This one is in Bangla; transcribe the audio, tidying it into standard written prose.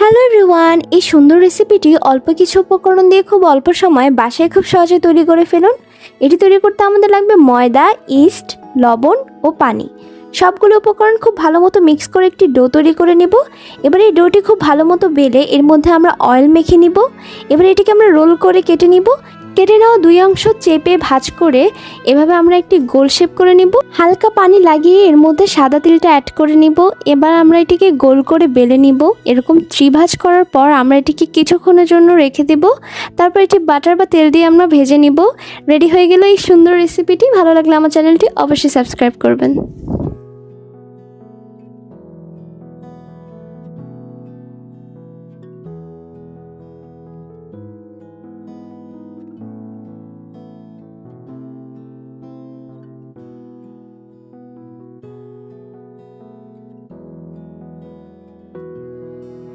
হ্যালো এভরিওয়ান, এই সুন্দর রেসিপিটি অল্প কিছু উপকরণ দিয়ে খুব অল্প সময়ে বাসায় খুব সহজে তৈরি করে ফেলুন। এটি তৈরি করতে আমাদের লাগবে ময়দা, ইস্ট, লবণ ও পানি। সবগুলো উপকরণ খুব ভালো মতো মিক্স করে একটি ডো তৈরি করে নিব। এবার এই ডোটি খুব ভালো মতো বেলে এর মধ্যে আমরা অয়েল মেখে নিব। এবার এটিকে আমরা রোল করে কেটে নিব। কেটে নেওয়া দুই অংশ চেপে ভাঁজ করে এভাবে আমরা একটি গোল শেপ করে নিব। হালকা পানি লাগিয়ে এর মধ্যে সাদা তিলটা অ্যাড করে নিব। এবার আমরা এটিকে গোল করে বেলে নিব। এরকম ত্রিভাঁজ করার পর আমরা এটিকে কিছুক্ষণের জন্য রেখে দেব। তারপর এটি বাটার বা তেল দিয়ে আমরা ভেজে নিব। রেডি হয়ে গেল এই সুন্দর রেসিপিটি। ভালো লাগলে আমার চ্যানেলটি অবশ্যই সাবস্ক্রাইব করবেন।